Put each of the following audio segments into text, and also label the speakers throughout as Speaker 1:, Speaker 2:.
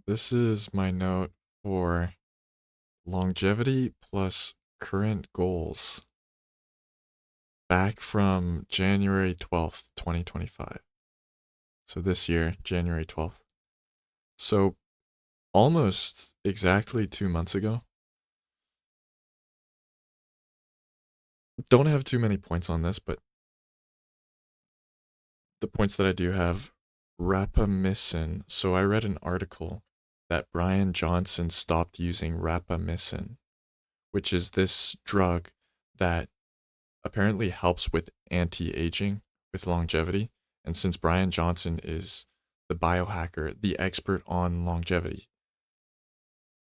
Speaker 1: This is my note for longevity plus current goals back from January 12th, 2025. So this year, January 12th. So almost exactly 2 months ago. Don't have too many points on this, but the points that I do have, rapamycin. So I read an article that Brian Johnson stopped using rapamycin, which is this drug that apparently helps with anti-aging, with longevity. And since Brian Johnson is the biohacker, the expert on longevity,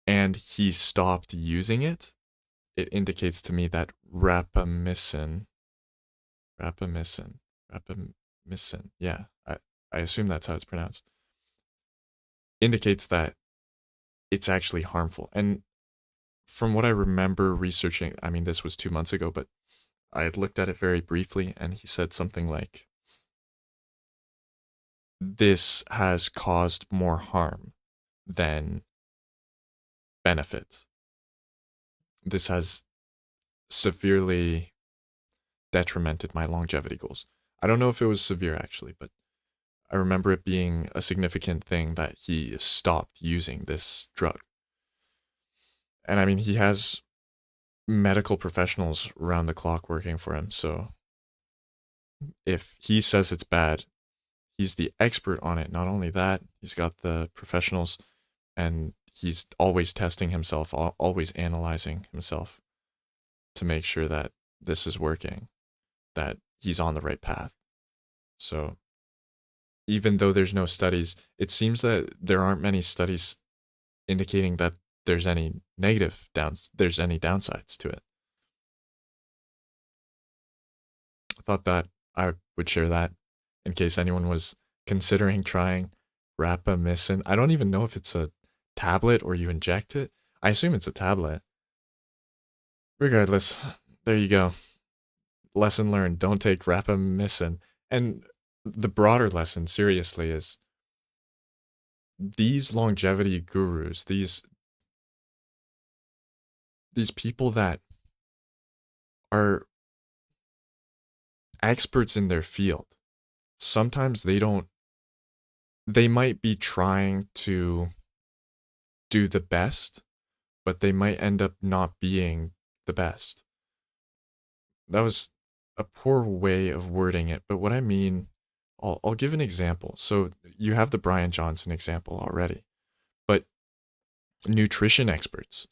Speaker 1: and he stopped using it, it indicates to me that rapamycin, rapamycin, yeah, I assume that's how it's pronounced, indicates that it's actually harmful. And from what I remember researching, I mean, this was 2 months ago, but I had looked at it very briefly, and he said something like, this has caused more harm than benefit. This has severely detrimented my longevity goals. I don't know if it was severe actually, but I remember it being a significant thing that he stopped using this drug. And I mean, he has medical professionals around the clock working for him, so if he says it's bad, he's the expert on it. Not only that, he's got the professionals and he's always testing himself, always analyzing himself to make sure that this is working, that he's on the right path. So even though there's no studies, it seems that there aren't many studies indicating that there's any downsides to it. I thought that I would share that in case anyone was considering trying rapamycin. I don't even know if it's a tablet or you inject it. I assume it's a tablet. Regardless, there you go. Lesson learned, don't take rapamycin. And the broader lesson, seriously, is these longevity gurus, these people that are experts in their field, sometimes they might be trying to do the best, but they might end up not being the best. That was a poor way of wording it, but what I mean, I'll give an example. So you have the Brian Johnson example already, but nutrition experts.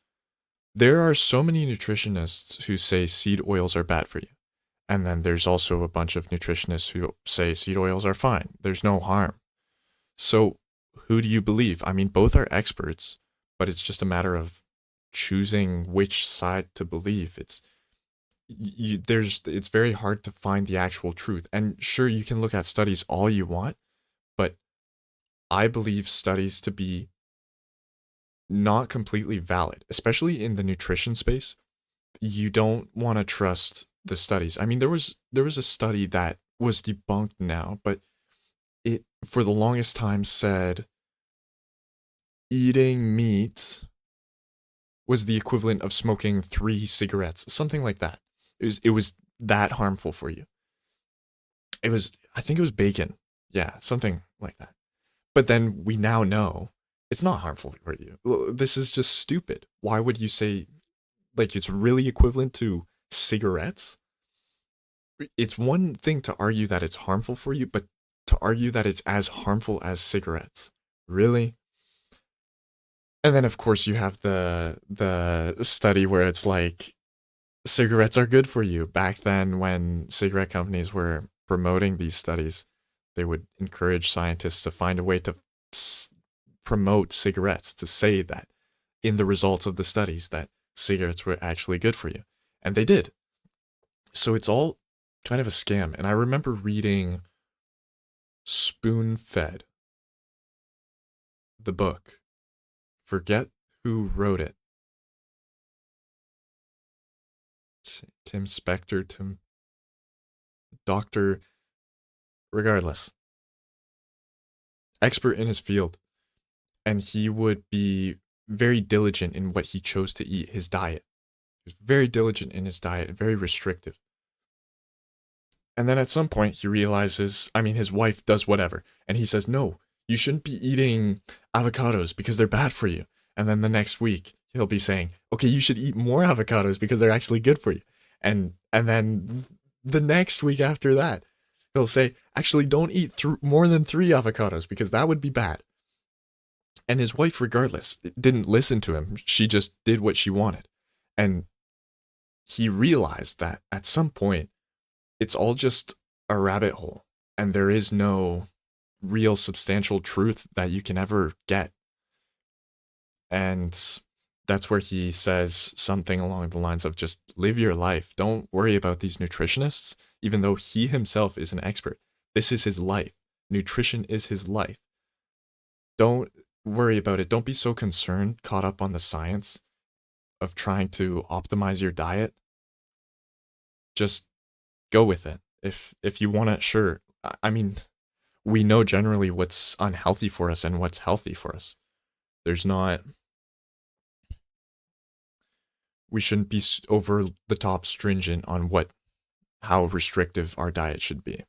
Speaker 1: There are so many nutritionists who say seed oils are bad for you. And then there's also a bunch of nutritionists who say seed oils are fine. There's no harm. So who do you believe? I mean, both are experts, but it's just a matter of choosing which side to believe. It's very hard to find the actual truth. And sure, you can look at studies all you want, but I believe studies to be not completely valid, especially in the nutrition space. You don't want to trust the studies. I mean, there was a study that was debunked now, but it for the longest time said eating meat was the equivalent of smoking 3 cigarettes, something like that. It was that harmful for you. I think it was bacon. Yeah, something like that. But then we now know it's not harmful for you. This is just stupid. Why would you say like it's really equivalent to cigarettes? It's one thing to argue that it's harmful for you, but to argue that it's as harmful as cigarettes. Really? And then of course you have the study where it's like cigarettes are good for you. Back then when cigarette companies were promoting these studies, they would encourage scientists to find a way to s- promote cigarettes, to say that in the results of the studies that cigarettes were actually good for you. And they did. So it's all kind of a scam. And I remember reading Spoon Fed, the book. Forget who wrote it. Tim Spector, Dr. Regardless, expert in his field. and he would be very diligent in what he chose to eat, his diet. He was very diligent in his diet, very restrictive. And then at some point, he realizes, I mean, his wife does whatever, and he says, no, you shouldn't be eating avocados because they're bad for you. And then the next week, he'll be saying, okay, you should eat more avocados because they're actually good for you. And then the next week after that, he'll say, actually, don't eat more than 3 avocados because that would be bad. And his wife, regardless, didn't listen to him. She just did what she wanted. And he realized that at some point, it's all just a rabbit hole, and there is no real substantial truth that you can ever get. And that's where he says something along the lines of just live your life. Don't worry about these nutritionists, even though he himself is an expert. This is his life. Nutrition is his life. Don't worry about it. Don't be so concerned, caught up on the science of trying to optimize your diet. Just go with it. If you want to, sure. I mean, we know generally what's unhealthy for us and what's healthy for us. There's not. We shouldn't be over the top stringent on how restrictive our diet should be.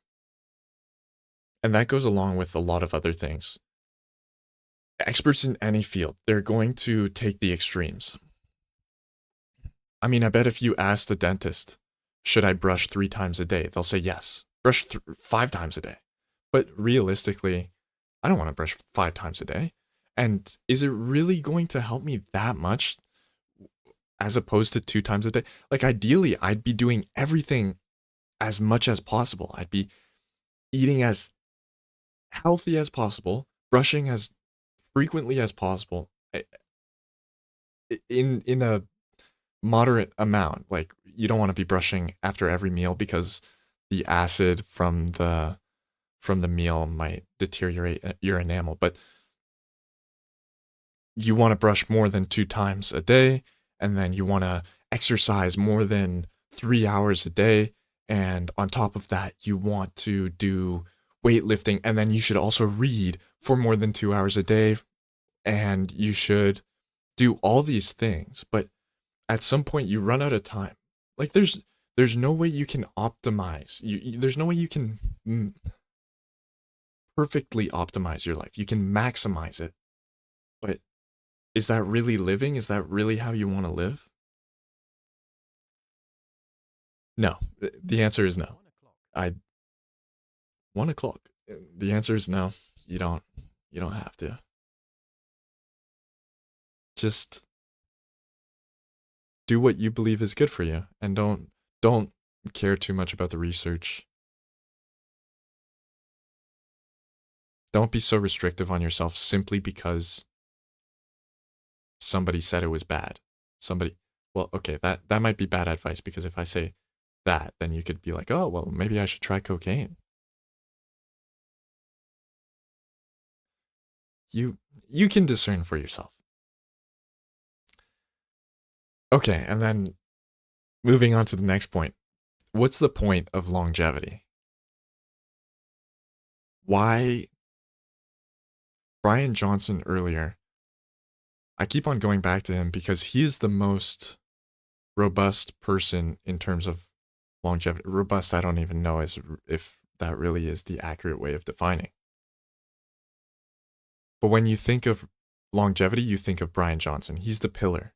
Speaker 1: And that goes along with a lot of other things. Experts in any field, they're going to take the extremes. I mean, I bet if you asked a dentist, should I brush 3 times a day? They'll say yes. Brush 5 times a day. But realistically, I don't want to brush 5 times a day. And is it really going to help me that much as opposed to 2 times a day? Like, ideally, I'd be doing everything as much as possible. I'd be eating as healthy as possible, brushing as frequently as possible, in a moderate amount. Like, you don't want to be brushing after every meal because the acid from the meal might deteriorate your enamel, but you want to brush more than 2 times a day, and then you want to exercise more than 3 hours a day, and on top of that, you want to do weightlifting, and then you should also read for more than 2 hours a day, and you should do all these things, but at some point you run out of time. Like, there's no way you can optimize. There's no way you can perfectly optimize your life. You can maximize it, but is that really living? Is that really how you want to live? No. The answer is no. I 1 o'clock. The answer is no. You don't. You don't have to. Just do what you believe is good for you, and don't care too much about the research. Don't be so restrictive on yourself simply because somebody said it was bad. Well, okay, that might be bad advice, because if I say that, then you could be like, oh, well, maybe I should try cocaine. You can discern for yourself. Okay, and then moving on to the next point. What's the point of longevity? Why Brian Johnson earlier, I keep on going back to him because he is the most robust person in terms of longevity. Robust, I don't even know if that really is the accurate way of defining. But when you think of longevity, you think of Brian Johnson. He's the pillar.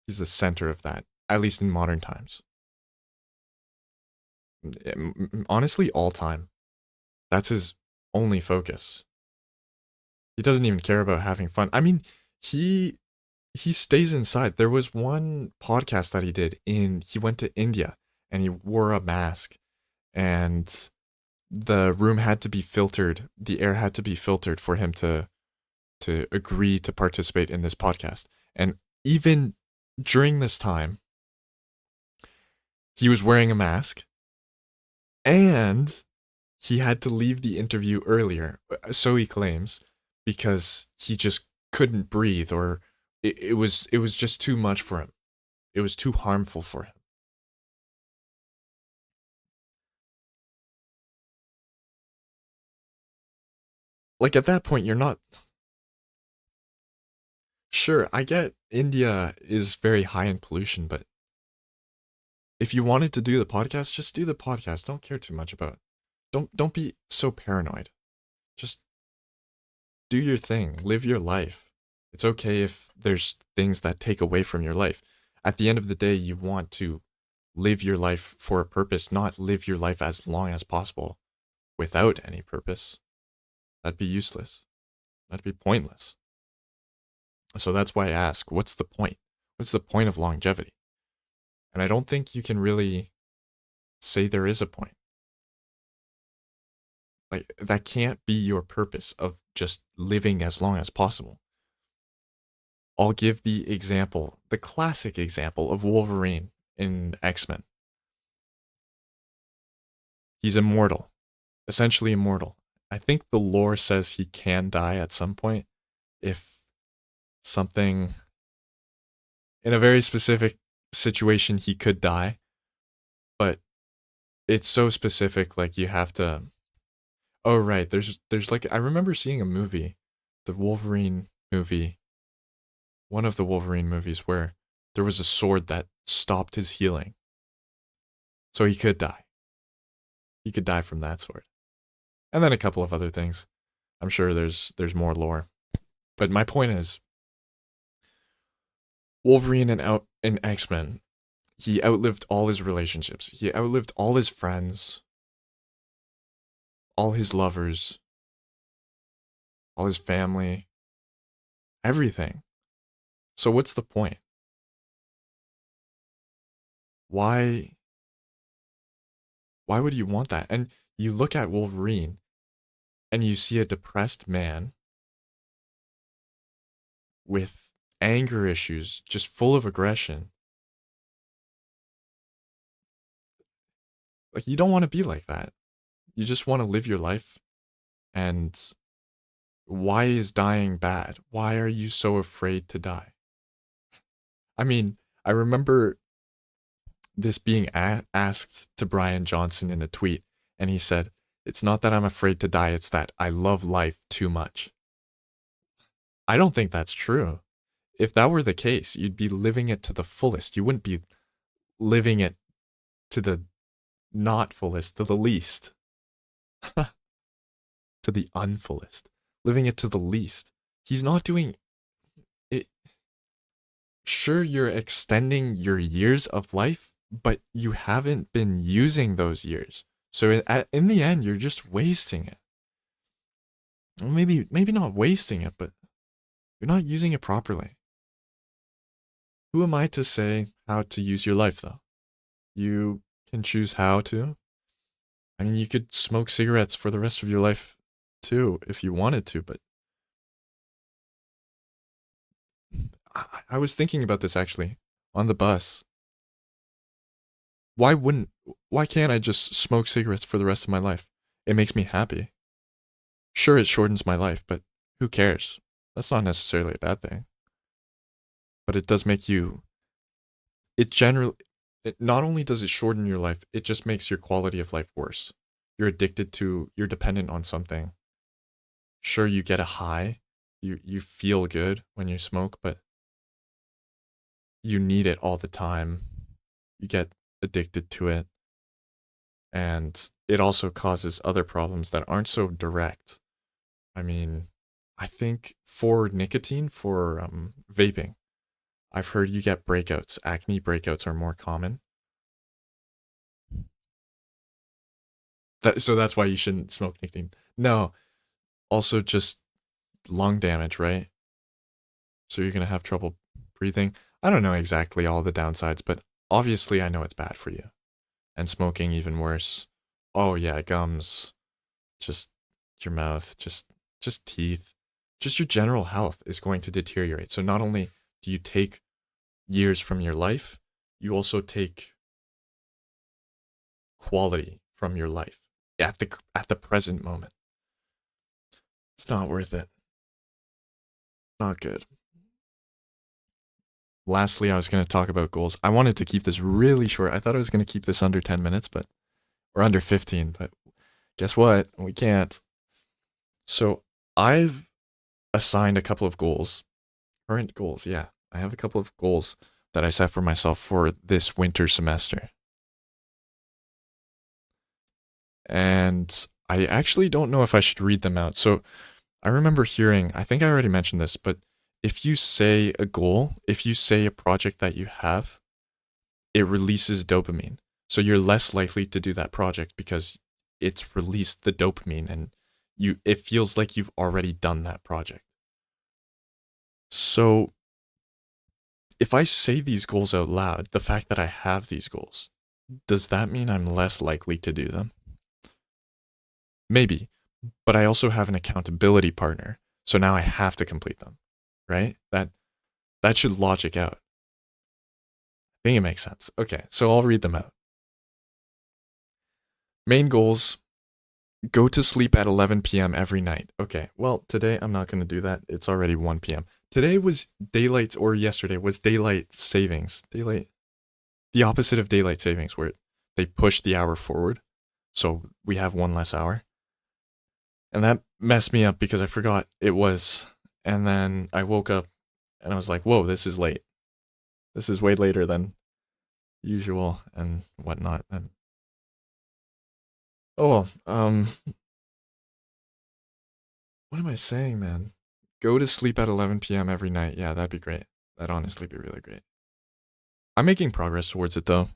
Speaker 1: He's the center of that, at least in modern times. Honestly, all time. That's his only focus. He doesn't even care about having fun. I mean, he stays inside. There was one podcast that he did he went to India and he wore a mask, and the room had to be filtered. The air had to be filtered for him to agree to participate in this podcast. And even during this time, he was wearing a mask, and he had to leave the interview earlier, so he claims, because he just couldn't breathe, or it was just too much for him. It was too harmful for him. Like, at that point, you're not Sure, I get India is very high in pollution, but if you wanted to do the podcast, just do the podcast. Don't care too much about. Don't be so paranoid. Just do your thing. Live your life. It's okay if there's things that take away from your life. At the end of the day, you want to live your life for a purpose, not live your life as long as possible without any purpose. That'd be useless. That'd be pointless. So that's why I ask, what's the point? What's the point of longevity? And I don't think you can really say there is a point. Like, that can't be your purpose of just living as long as possible. I'll give the example, the classic example of Wolverine in X-Men. He's immortal, essentially immortal. I think the lore says he can die at some point if something, in a very specific situation, he could die, but it's so specific, like you have to. Oh right, there's like I remember seeing a movie, the Wolverine movie, one of the Wolverine movies where there was a sword that stopped his healing. So he could die. He could die from that sword. And then a couple of other things. I'm sure there's more lore. But my point is Wolverine in X-Men, he outlived all his relationships. He outlived all his friends, all his lovers, all his family, everything. So what's the point? Why would you want that? And you look at Wolverine and you see a depressed man with anger issues, just full of aggression. Like, you don't want to be like that. You just want to live your life. And why is dying bad? Why are you so afraid to die? I mean, I remember this being asked to Brian Johnson in a tweet, and he said, "It's not that I'm afraid to die, it's that I love life too much." I don't think that's true. If that were the case, you'd be living it to the fullest. You wouldn't be living it to the not fullest, to the least, to the unfullest, living it to the least. He's not doing it. Sure, you're extending your years of life, but you haven't been using those years. So in the end, you're just wasting it. Well, maybe not wasting it, but you're not using it properly. Who am I to say how to use your life, though? You can choose how to. I mean, you could smoke cigarettes for the rest of your life, too, if you wanted to, but I was thinking about this actually on the bus. Why can't I just smoke cigarettes for the rest of my life? It makes me happy. Sure, it shortens my life, but who cares? That's not necessarily a bad thing. But it does make you, not only does it shorten your life, it just makes your quality of life worse. You're dependent on something. Sure, you get a high, you feel good when you smoke, but you need it all the time. You get addicted to it. And it also causes other problems that aren't so direct. I mean, I think for nicotine, for vaping, I've heard you get breakouts. Acne breakouts are more common. So that's why you shouldn't smoke nicotine. No, also just lung damage, right? So you're going to have trouble breathing. I don't know exactly all the downsides, but obviously I know it's bad for you. And smoking even worse. Oh yeah, gums, just your mouth, just teeth, just your general health is going to deteriorate. So not only do you take years from your life, you also take quality from your life at the present moment. It's not worth it. Not good. Lastly, I was going to talk about goals. I wanted to keep this really short. I thought I was going to keep this under 10 minutes, but or under 15, but guess what? We can't. So I've assigned a couple of goals Current goals, yeah. I have a couple of goals that I set for myself for this winter semester. And I actually don't know if I should read them out. So I remember hearing, I think I already mentioned this, but if you say a goal, if you say a project that you have, it releases dopamine. So you're less likely to do that project because it's released the dopamine and it feels like you've already done that project. So if I say these goals out loud, the fact that I have these goals, does that mean I'm less likely to do them? Maybe, but I also have an accountability partner. So now I have to complete them, right? That should logic out. I think it makes sense. Okay, so I'll read them out. Main goals: go to sleep at 11 p.m. every night. Okay, well, today I'm not going to do that. It's already 1 p.m. Today was daylight, or yesterday was daylight savings. The opposite of daylight savings, where they push the hour forward. So we have one less hour. And that messed me up because I forgot it was. And then I woke up and I was like, whoa, this is late. This is way later than usual and whatnot. And oh well, what am I saying, man? Go to sleep at 11 p.m. every night. Yeah, that'd be great. That'd honestly be really great. I'm making progress towards it though.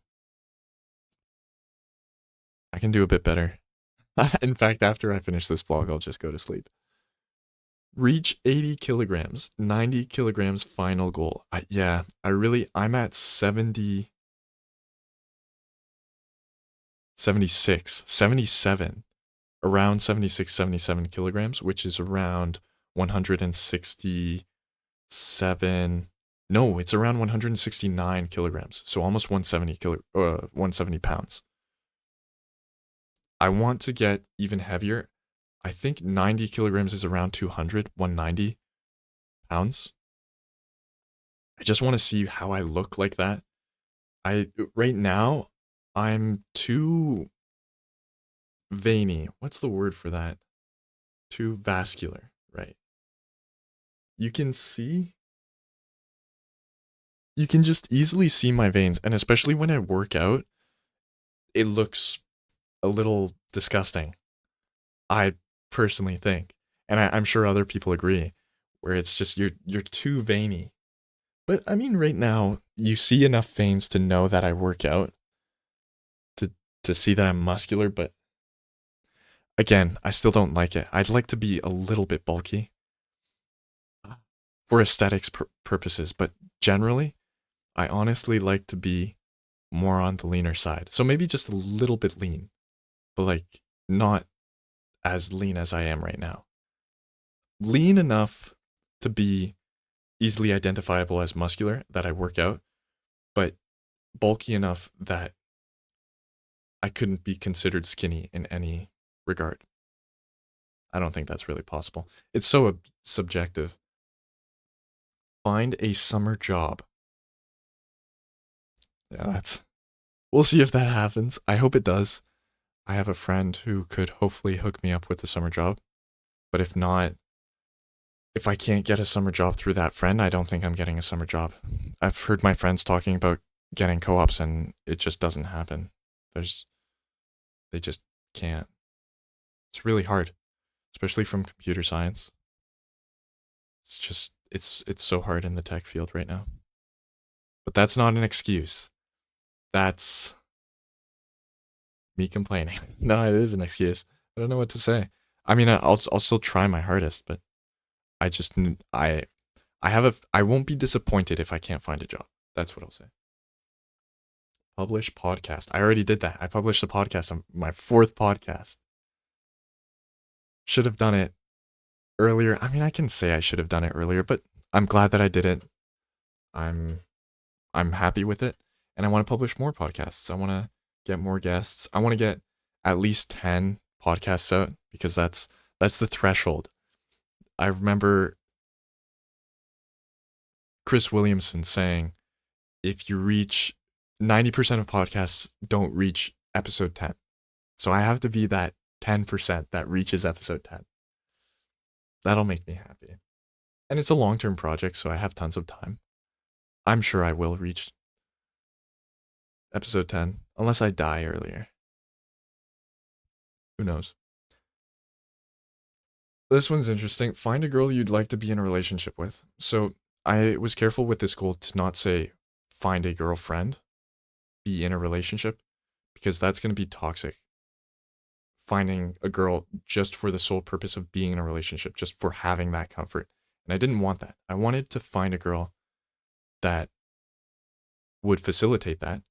Speaker 1: I can do a bit better. In fact, after I finish this vlog, I'll just go to sleep. Reach 80 kilograms, 90 kilograms final goal. I'm at 70, 76, 77, around 76, 77 kilograms, which is around 167. No, it's around 169 kilograms. So almost 170 pounds. I want to get even heavier. I think 90 kilograms is around 200, 190 pounds. I just want to see how I look like that. Right now, I'm too veiny. What's the word for that? Too vascular, right? You can see, you can just easily see my veins. And especially when I work out, it looks a little disgusting. I personally think. And I'm sure other people agree, where it's just you're too veiny. But I mean, right now, you see enough veins to know that I work out, to to see that I'm muscular, but again, I still don't like it. I'd like to be a little bit bulky for aesthetics purposes, but generally, I honestly like to be more on the leaner side. So maybe just a little bit lean, but like not as lean as I am right now. Lean enough to be easily identifiable as muscular, that I work out, but bulky enough that I couldn't be considered skinny in any regard. I don't think that's really possible. It's so subjective. Find a summer job. Yeah, we'll see if that happens. I hope it does. I have a friend who could hopefully hook me up with a summer job. But if not, if I can't get a summer job through that friend, I don't think I'm getting a summer job. I've heard my friends talking about getting co-ops and it just doesn't happen. They just can't. It's really hard, especially from computer science. It's so hard in the tech field right now. But that's not an excuse. That's me complaining. No, it is an excuse. I don't know what to say. I mean, I'll still try my hardest, but I just I won't be disappointed if I can't find a job. That's what I'll say. Publish podcast. I already did that. I published a podcast on my 4th podcast. Should have done it earlier. I mean, I can say I should have done it earlier, but I'm glad that I did it. I'm happy with it, and I want to publish more podcasts. I want to get more guests. I want to get at least 10 podcasts out because that's the threshold. I remember Chris Williamson saying, if you reach 90% of podcasts don't reach episode 10. So I have to be that 10% that reaches episode 10. That'll make me happy. And it's a long-term project, so I have tons of time. I'm sure I will reach episode 10, unless I die earlier. Who knows? This one's interesting. Find a girl you'd like to be in a relationship with. So I was careful with this goal to not say find a girlfriend, be in a relationship, because that's going to be toxic. Finding a girl just for the sole purpose of being in a relationship, just for having that comfort. And I didn't want that. I wanted to find a girl that would facilitate that.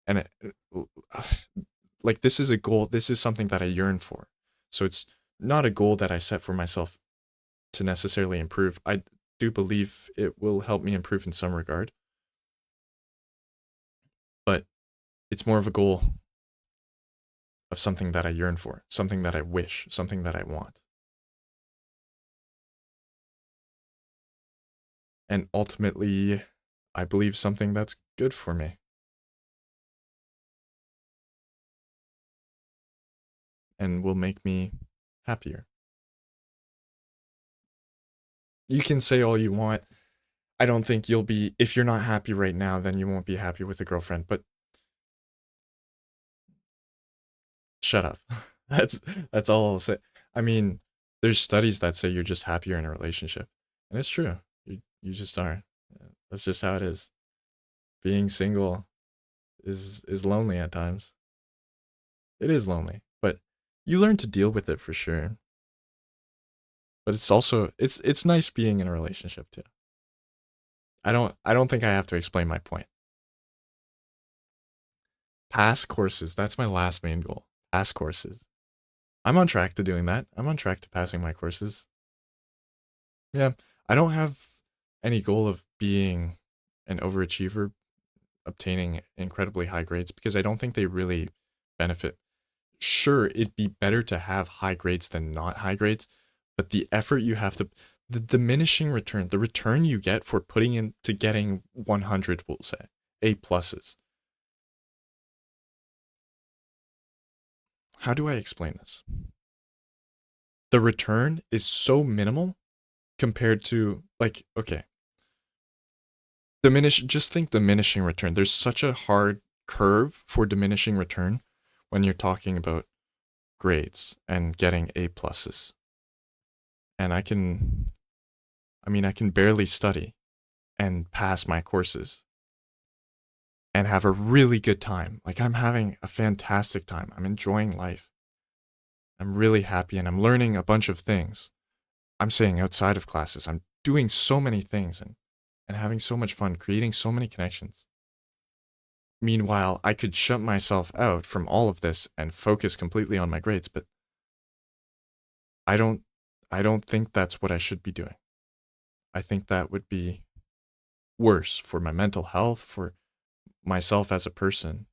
Speaker 1: And like, this is a goal, this is something that I yearn for. So it's not a goal that I set for myself to necessarily improve. I do believe it will help me improve in some regard, but it's more of a goal of something that I yearn for, something that I wish, something that I want. And ultimately, I believe something that's good for me. And will make me happier. You can say all you want. I don't think you'll be, if you're not happy right now, then you won't be happy with a girlfriend, but shut up. that's that's all I'll say. I mean, there's studies that say you're just happier in a relationship. And it's true. You just are. That's just how it is. Being single is lonely at times. It is lonely, but you learn to deal with it for sure. But it's also it's nice being in a relationship too. I don't think I have to explain my point. Pass courses. That's my last main goal. Pass courses. I'm on track to doing that. I'm on track to passing my courses. Yeah, I don't have any goal of being an overachiever, obtaining incredibly high grades, because I don't think they really benefit. Sure, it'd be better to have high grades than not high grades, but the effort you have to, the diminishing return, the return you get for putting into getting 100, we'll say, A pluses. How do I explain this? The return is so minimal compared to, like, okay, just think diminishing return. There's such a hard curve for diminishing return when you're talking about grades and getting A pluses. And I can barely study and pass my courses and have a really good time. Like, I'm having a fantastic time. I'm enjoying life. I'm really happy and I'm learning a bunch of things. I'm saying outside of classes, I'm doing so many things and having so much fun, creating so many connections. Meanwhile, I could shut myself out from all of this and focus completely on my grades, but I don't I don't think that's what I should be doing. I think that would be worse for my mental health, for myself as a person.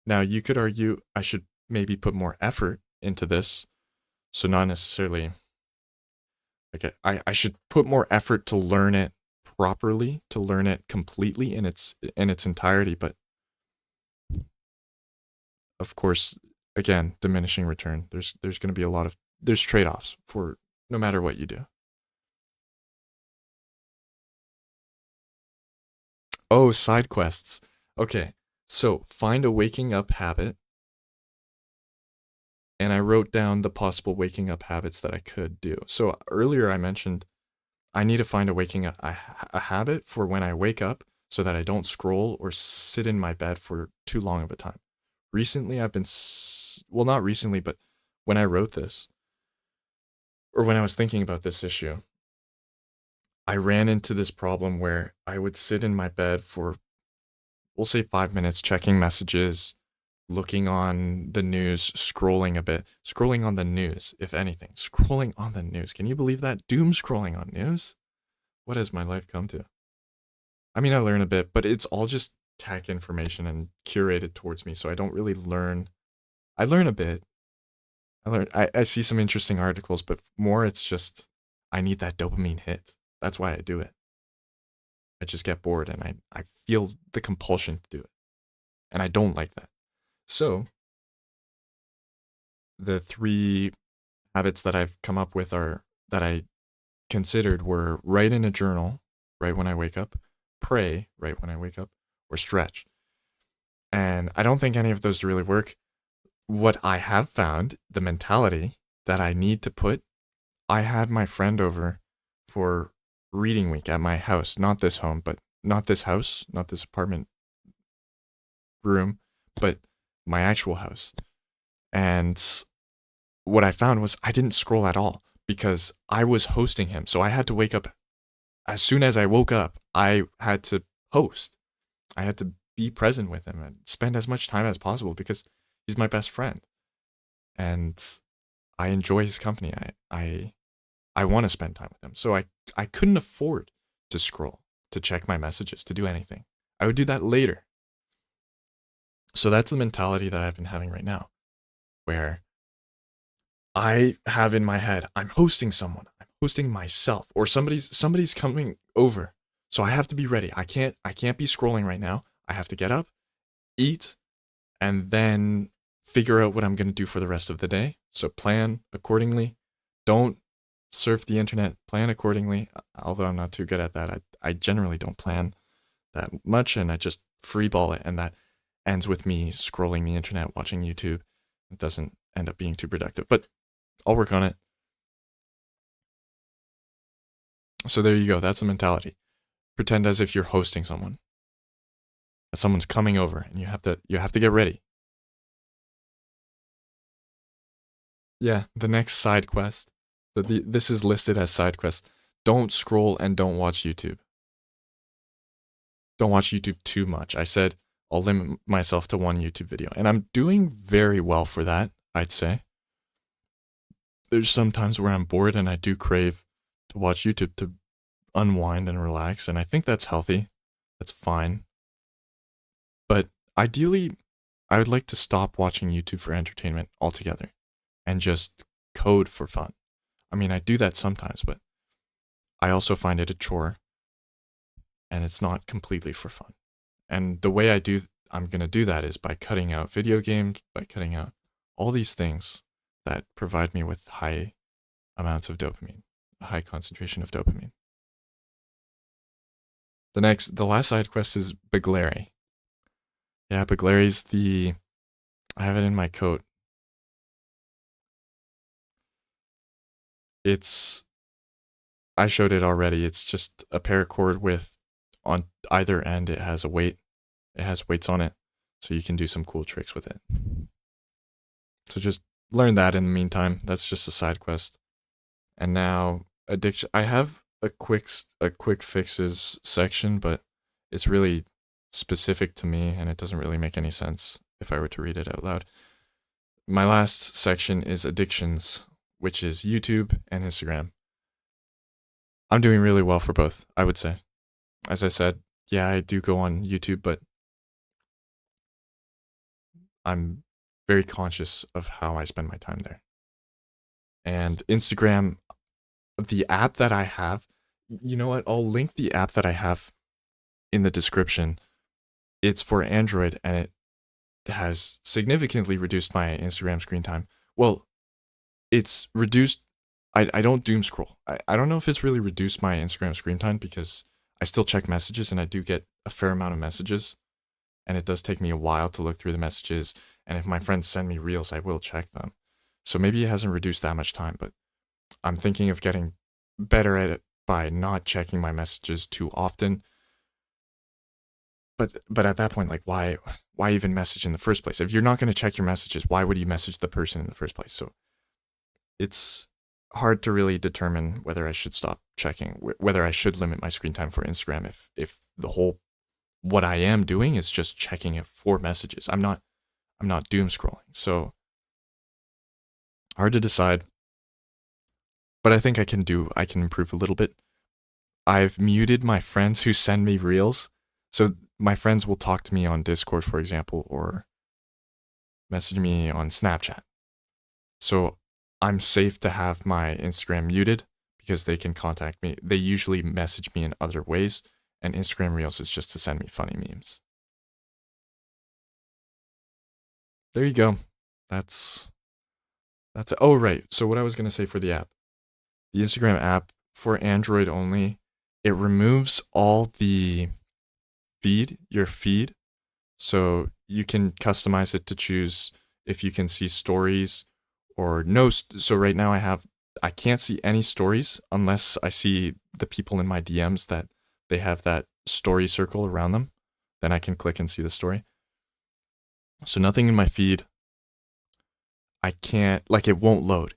Speaker 1: Now, you could argue I should maybe put more effort into this. So, not necessarily, like, I should put more effort to learn it properly, to learn it completely in its entirety. But of course, again, diminishing return. There's going to be there's trade offs for no matter what you do. Oh, side quests. Okay, so find a waking up habit, and I wrote down the possible waking up habits that I could do. So earlier I mentioned I need to find a habit for when I wake up so that I don't scroll or sit in my bed for too long of a time. Recently I've been well, not recently, but when I wrote this or when I was thinking about this issue, I ran into this problem where I would sit in my bed for, we'll say, 5 minutes, checking messages, looking on the news, scrolling a bit, scrolling on the news, if anything, scrolling on the news. Can you believe that? Doom scrolling on news? What has my life come to? I mean, I learn a bit, but it's all just tech information and curated towards me, so I don't really learn. I learn a bit. I see some interesting articles, but more it's just I need that dopamine hit. That's why I do it. I just get bored and I feel the compulsion to do it. And I don't like that. So the three habits that I've come up with are that I considered were write in a journal right when I wake up, pray right when I wake up, or stretch. And I don't think any of those really work. What I have found, the mentality that I need to put, I had my friend over for reading week at my house, not this home, but not this house, not this apartment room, but my actual house. And what I found was I didn't scroll at all because I was hosting him. So I had to wake up. As soon as I woke up, I had to host. I had to be present with him and spend as much time as possible because he's my best friend. And I enjoy his company. I want to spend time with him. So I couldn't afford to scroll, to check my messages, to do anything. I would do that later. So that's the mentality that I've been having right now, where I have in my head, I'm hosting someone, I'm hosting myself, or somebody's coming over. So I have to be ready. I can't be scrolling right now. I have to get up, eat, and then figure out what I'm going to do for the rest of the day. So plan accordingly. Don't surf the internet, plan accordingly. Although I'm not too good at that. I generally don't plan that much, and I just freeball it, and that ends with me scrolling the internet, watching YouTube. It doesn't end up being too productive, but I'll work on it. So there you go. That's the mentality. Pretend as if you're hosting someone. Someone's coming over, and you have to get ready. Yeah, the next side quest. This is listed as side quest. Don't scroll and don't watch YouTube. Don't watch YouTube too much. I said I'll limit myself to one YouTube video, and I'm doing very well for that, I'd say. There's some times where I'm bored and I do crave to watch YouTube to unwind and relax, and I think that's healthy. That's fine. But ideally, I would like to stop watching YouTube for entertainment altogether and just code for fun. I mean, I do that sometimes, but I also find it a chore, and it's not completely for fun. And the way I'm going to do that is by cutting out video games, by cutting out all these things that provide me with high amounts of dopamine, a high concentration of dopamine. The last side quest is Buglary. Yeah, Buglary's I have it in my coat. I showed it already. It's just a paracord with, on either end, it has a weight. It has weights on it, so you can do some cool tricks with it. So just learn that in the meantime. That's just a side quest. And now addiction. I have a quick fixes section, but it's really specific to me, and it doesn't really make any sense if I were to read it out loud. My last section is addictions, which is YouTube and Instagram. I'm doing really well for both, I would say. As I said, yeah, I do go on YouTube, but I'm very conscious of how I spend my time there. And Instagram, the app that I have, you know what? I'll link the app that I have in the description. It's for Android, and it has significantly reduced my Instagram screen time. Well, it's reduced. I don't doom scroll. I don't know if it's really reduced my Instagram screen time because I still check messages, and I do get a fair amount of messages, and it does take me a while to look through the messages. And if my friends send me reels, I will check them. So maybe it hasn't reduced that much time, but I'm thinking of getting better at it by not checking my messages too often. But at that point, like, why even message in the first place? If you're not going to check your messages, why would you message the person in the first place? So it's hard to really determine whether I should stop checking, whether I should limit my screen time for Instagram if the whole what I am doing is just checking it for messages. I'm not doom scrolling. So hard to decide. But I think I can improve a little bit. I've muted my friends who send me reels. So my friends will talk to me on Discord, for example, or message me on Snapchat. So I'm safe to have my Instagram muted because they can contact me. They usually message me in other ways, and Instagram Reels is just to send me funny memes. There you go. That's it. Oh, right. So what I was going to say for the app. The Instagram app for Android only, it removes all the your feed. So you can customize it to choose if you can see stories or no. So right now I can't see any stories unless I see the people in my DMs that they have that story circle around them. Then I can click and see the story. So nothing in my feed. I can't, like, it won't load.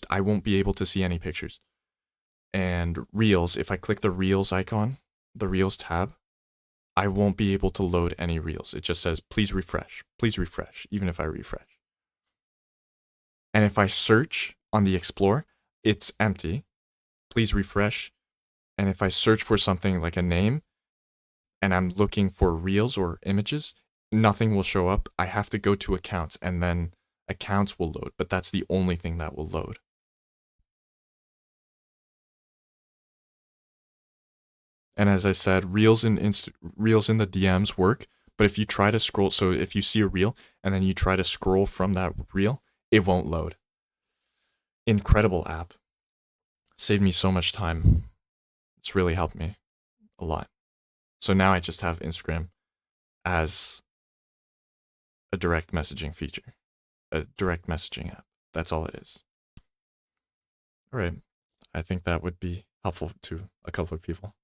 Speaker 1: I won't be able to see any pictures. And Reels, if I click the Reels icon, the Reels tab, I won't be able to load any Reels. It just says, please refresh, even if I refresh. And if I search on the Explore, it's empty. Please refresh. And if I search for something like a name and I'm looking for Reels or images, nothing will show up. I have to go to accounts and then accounts will load, but that's the only thing that will load. And as I said, Reels in the DMs work, but if you try to scroll, so if you see a reel and then you try to scroll from that reel, it won't load. Incredible app. Saved me so much time. It's really helped me a lot. So now I just have Instagram as a direct messaging feature, a direct messaging app. That's all it is. All right. I think that would be helpful to a couple of people.